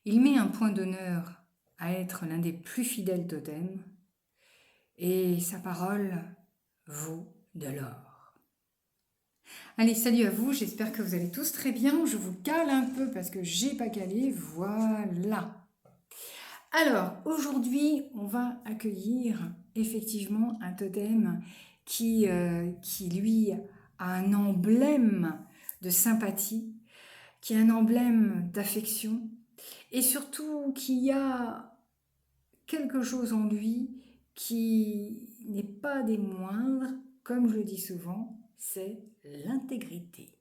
Il met un point d'honneur à être l'un des plus fidèles totems et sa parole vaut de l'or. Allez, salut à vous, j'espère que vous allez tous très bien. Je vous cale un peu parce que j'ai pas calé, voilà. Alors, aujourd'hui, on va accueillir effectivement un totem qui lui, a un emblème de sympathie, qui a un emblème d'affection, et surtout qui a quelque chose en lui qui n'est pas des moindres, comme je le dis souvent, c'est l'intégrité.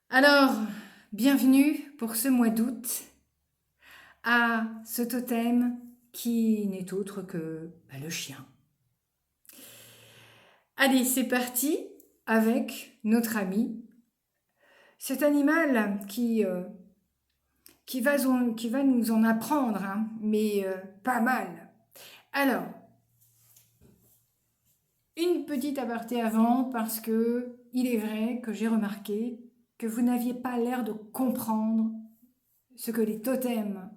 Alors, bienvenue pour ce mois d'août à ce totem qui n'est autre que le chien. Allez, c'est parti avec notre ami, cet animal qui va nous en apprendre, hein, mais pas mal. Alors, une petite aparté avant, parce que il est vrai que j'ai remarqué que vous n'aviez pas l'air de comprendre ce que les totems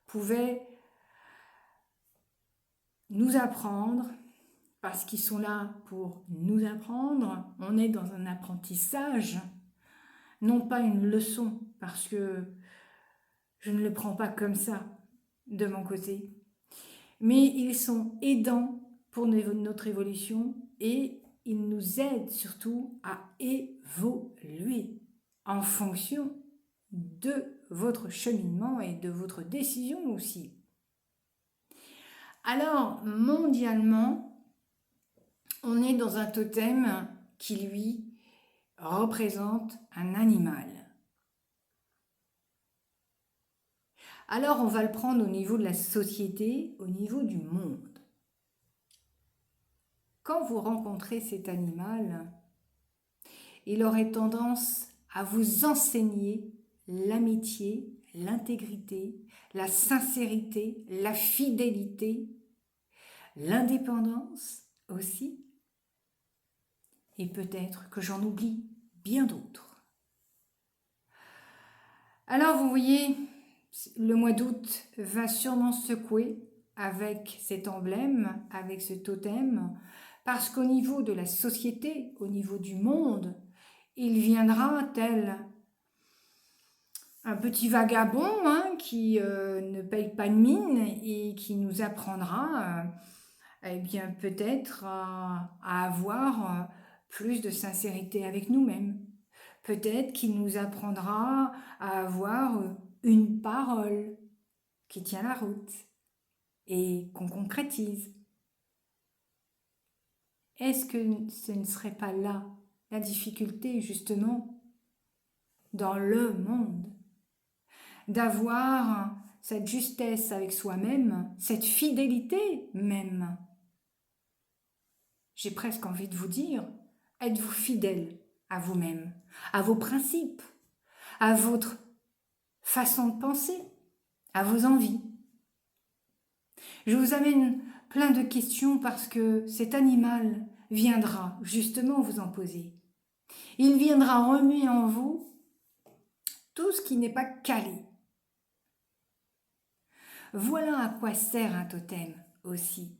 pouvaient nous apprendre, parce qu'ils sont là pour nous apprendre. On est dans un apprentissage, non pas une leçon, parce que je ne le prends pas comme ça de mon côté. Mais ils sont aidants pour notre évolution et ils nous aident surtout à évoluer en fonction de votre cheminement et de votre décision aussi. Alors, mondialement, on est dans un totem qui, lui, représente un animal. Alors, on va le prendre au niveau de la société, au niveau du monde. Quand vous rencontrez cet animal, il aurait tendance à vous enseigner l'amitié, l'intégrité, la sincérité, la fidélité, l'indépendance aussi. Et peut-être que j'en oublie bien d'autres. Alors vous voyez, le mois d'août va sûrement secouer avec cet emblème, avec ce totem, parce qu'au niveau de la société, au niveau du monde, il viendra tel un petit vagabond, hein, qui ne paye pas de mine et qui nous apprendra eh bien peut-être à avoir plus de sincérité avec nous-mêmes. Peut-être qu'il nous apprendra à avoir une parole qui tient la route et qu'on concrétise. Est-ce que ce ne serait pas là la difficulté justement dans le monde? D'avoir cette justesse avec soi-même, cette fidélité même. J'ai presque envie de vous dire, êtes-vous fidèle à vous-même, à vos principes, à votre façon de penser, à vos envies? Je vous amène plein de questions parce que cet animal viendra justement vous en poser. Il viendra remuer en vous tout ce qui n'est pas calé. Voilà à quoi sert un totem aussi.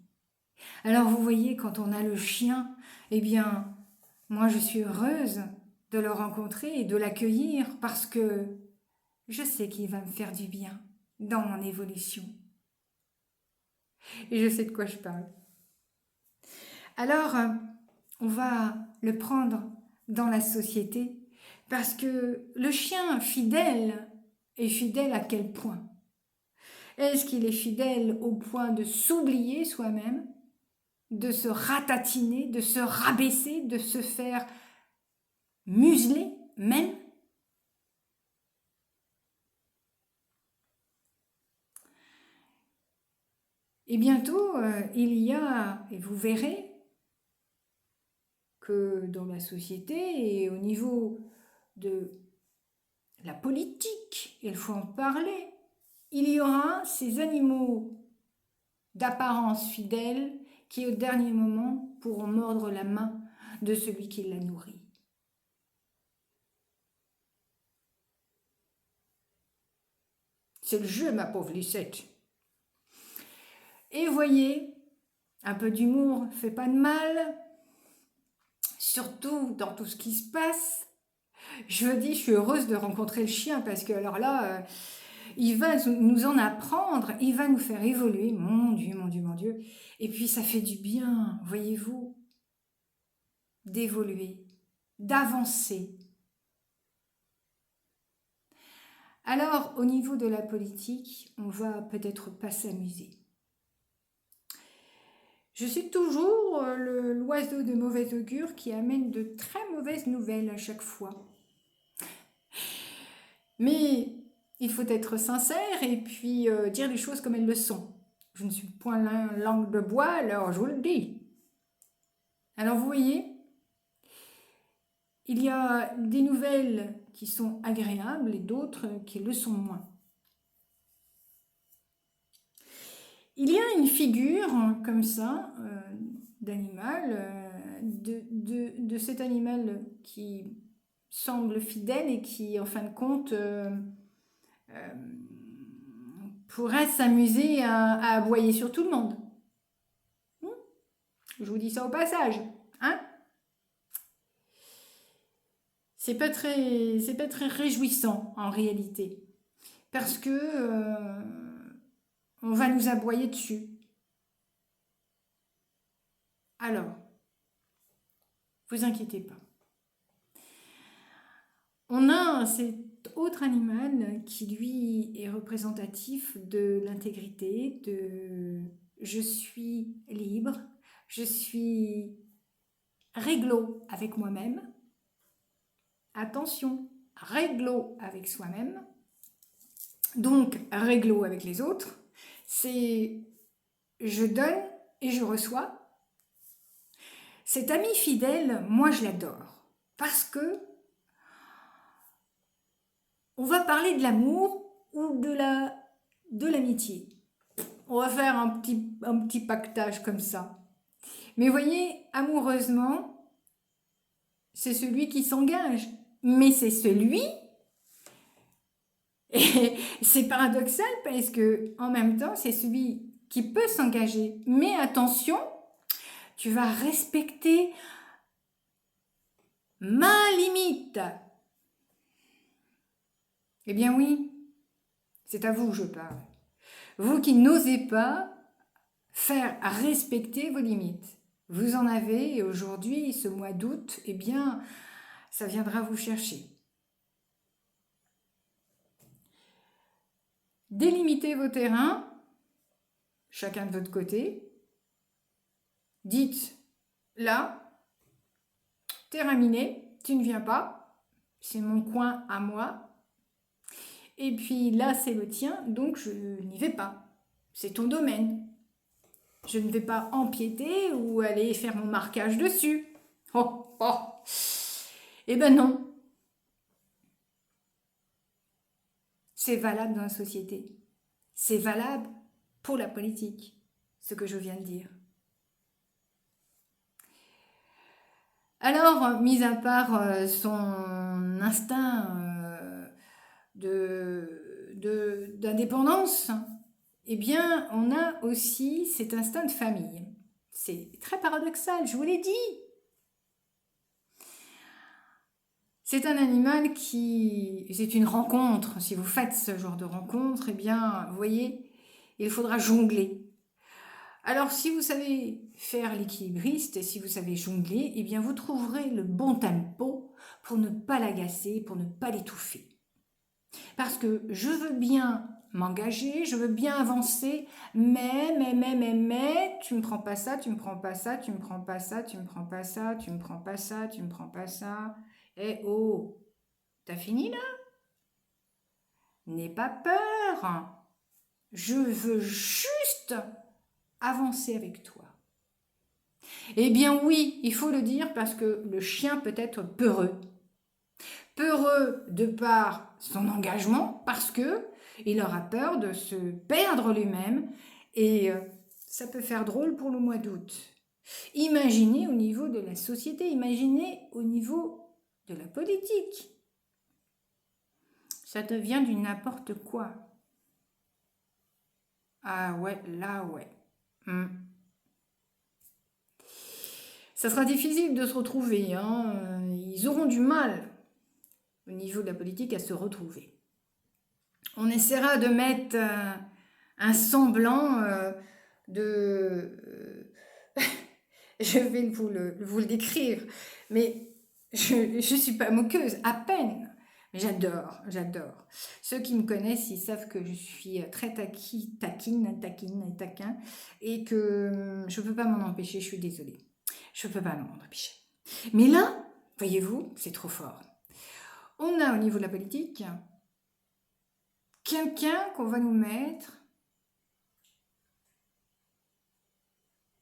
Alors vous voyez, quand on a le chien, eh bien, moi je suis heureuse de le rencontrer et de l'accueillir parce que je sais qu'il va me faire du bien dans mon évolution. Et je sais de quoi je parle. Alors, on va le prendre dans la société parce que le chien fidèle est fidèle à quel point? Est-ce qu'il est fidèle au point de s'oublier soi-même, de se ratatiner, de se rabaisser, de se faire museler même? Et bientôt, il y a, et vous verrez, que dans la société et au niveau de la politique, il faut en parler, il y aura ces animaux d'apparence fidèle qui au dernier moment pourront mordre la main de celui qui la nourrit. C'est le jeu, ma pauvre Lucette. Et voyez, un peu d'humour fait pas de mal, surtout dans tout ce qui se passe. Je me dis, je suis heureuse de rencontrer le chien parce que alors là, il va nous en apprendre, il va nous faire évoluer, mon Dieu, mon Dieu, mon Dieu. Et puis ça fait du bien, voyez-vous, d'évoluer, d'avancer. Alors, au niveau de la politique, on va peut-être pas s'amuser. Je suis toujours l'oiseau de mauvais augure qui amène de très mauvaises nouvelles à chaque fois. Mais il faut être sincère et puis dire les choses comme elles le sont. Je ne suis point langue de bois, alors je vous le dis. Alors vous voyez, il y a des nouvelles qui sont agréables et d'autres qui le sont moins. Il y a une figure comme ça d'animal, de cet animal qui semble fidèle et qui, en fin de compte, pourrait s'amuser à aboyer sur tout le monde. Je vous dis ça au passage, hein? C'est pas très réjouissant en réalité, parce que on va nous aboyer dessus. Alors, vous inquiétez pas. On a cet autre animal qui lui est représentatif de l'intégrité, de je suis libre, je suis réglo avec moi-même. Attention, réglo avec soi-même, donc réglo avec les autres, c'est je donne et je reçois. Cet ami fidèle, moi je l'adore, parce que on va parler de l'amour ou de l'amitié. On va faire un petit pactage comme ça. Mais voyez, amoureusement, c'est celui qui s'engage. Mais c'est celui, et c'est paradoxal parce que en même temps, c'est celui qui peut s'engager. Mais attention, tu vas respecter ma limite. Eh bien oui, c'est à vous que je parle. Vous qui n'osez pas faire respecter vos limites. Vous en avez et aujourd'hui, ce mois d'août, eh bien, ça viendra vous chercher. Délimitez vos terrains, chacun de votre côté. Dites, là, terrain miné, tu ne viens pas, c'est mon coin à moi. Et puis là, c'est le tien, donc je n'y vais pas. C'est ton domaine. Je ne vais pas empiéter ou aller faire mon marquage dessus. Oh, oh. Eh ben non. C'est valable dans la société. C'est valable pour la politique, ce que je viens de dire. Alors, mis à part son instinct d'indépendance, eh bien, on a aussi cet instinct de famille. C'est très paradoxal, je vous l'ai dit. C'est un animal qui... C'est une rencontre. Si vous faites ce genre de rencontre, eh bien, vous voyez, il faudra jongler. Alors, si vous savez faire l'équilibriste et si vous savez jongler, eh bien, vous trouverez le bon tempo pour ne pas l'agacer, pour ne pas l'étouffer. Parce que je veux bien m'engager, je veux bien avancer, mais, tu me prends pas ça, tu me prends pas ça, tu me prends pas ça, tu me prends pas ça, tu me prends pas ça, tu me prends pas ça. Eh oh, t'as fini là? N'aie pas peur. Je veux juste avancer avec toi. Eh bien oui, il faut le dire parce que le chien peut être peureux. Peureux de par son engagement parce que il aura peur de se perdre lui-même et ça peut faire drôle pour le mois d'août. Imaginez au niveau de la société, imaginez au niveau de la politique. Ça devient du n'importe quoi. Ah ouais, là ouais. Hmm. Ça sera difficile de se retrouver, hein. Ils auront du mal au niveau de la politique à se retrouver. On essaiera de mettre un semblant de... je vais vous le décrire, mais je ne suis pas moqueuse, à peine. Mais j'adore, j'adore. Ceux qui me connaissent, ils savent que je suis très taquine et taquin, et que je ne peux pas m'en empêcher, je suis désolée. Je ne peux pas m'en empêcher. Mais là, voyez-vous, c'est trop fort. On a au niveau de la politique quelqu'un qu'on va nous mettre,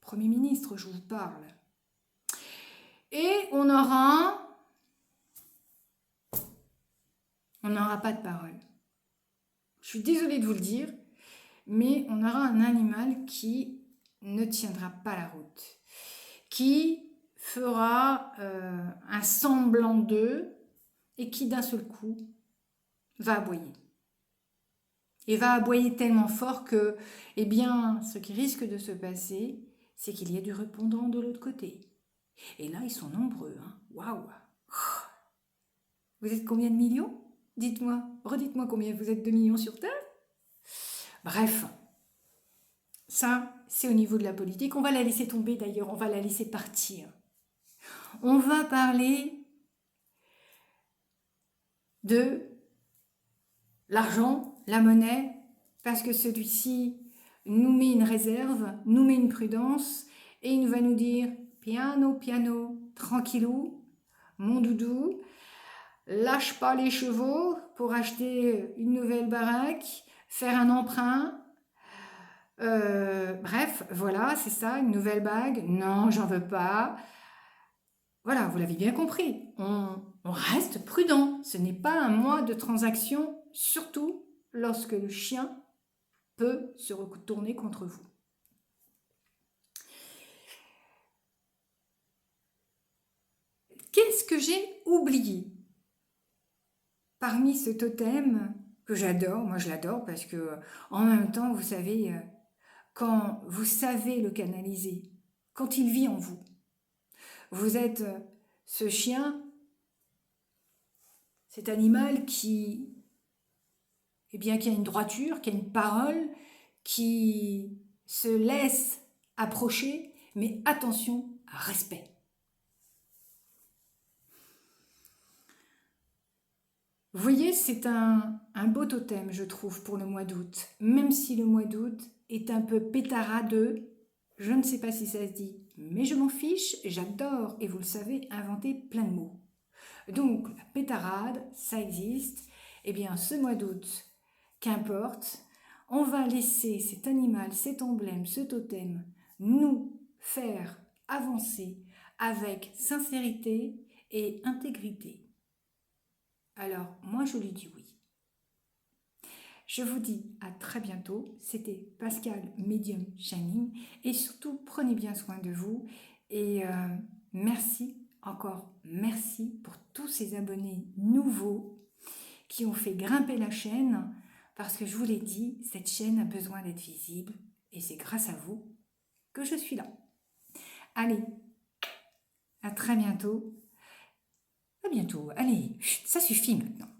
Premier ministre, je vous parle. Et on n'aura pas de parole. Je suis désolée de vous le dire, mais on aura un animal qui ne tiendra pas la route, qui fera un semblant d'eux et qui d'un seul coup va aboyer. Et va aboyer tellement fort que, eh bien, ce qui risque de se passer, c'est qu'il y ait du répondant de l'autre côté. Et là, ils sont nombreux. Hein. Waouh! Vous êtes combien de millions? Dites-moi, redites-moi combien vous êtes de millions sur Terre? Bref, ça, c'est au niveau de la politique. On va la laisser tomber d'ailleurs, on va la laisser partir. On va parler de l'argent, la monnaie, parce que celui-ci nous met une réserve, nous met une prudence, et il va nous dire piano, piano, tranquillou, mon doudou, lâche pas les chevaux pour acheter une nouvelle baraque, faire un emprunt. Bref, voilà, c'est ça, une nouvelle bague. Non, j'en veux pas. Voilà, vous l'avez bien compris. On reste prudent. Ce n'est pas un mois de transaction, surtout lorsque le chien peut se retourner contre vous. Qu'est-ce que j'ai oublié parmi ce totem que j'adore? Moi, je l'adore parce que, en même temps, vous savez, quand vous savez le canaliser, quand il vit en vous, vous êtes ce chien, cet animal qui, eh bien, qui a une droiture, qui a une parole, qui se laisse approcher, mais attention, respect. Vous voyez, c'est un beau totem, je trouve, pour le mois d'août. Même si le mois d'août est un peu pétaradeux, je ne sais pas si ça se dit, mais je m'en fiche, j'adore, et vous le savez, inventer plein de mots. Donc, la pétarade, ça existe. Eh bien, ce mois d'août, qu'importe, on va laisser cet animal, cet emblème, ce totem, nous faire avancer avec sincérité et intégrité. Alors, moi, je lui dis oui. Je vous dis à très bientôt. C'était Pascal Medium Shining. Et surtout, prenez bien soin de vous. Et merci, encore merci pour tous ces abonnés nouveaux qui ont fait grimper la chaîne. Parce que je vous l'ai dit, cette chaîne a besoin d'être visible. Et c'est grâce à vous que je suis là. Allez, à très bientôt. À bientôt. Allez, ça suffit maintenant.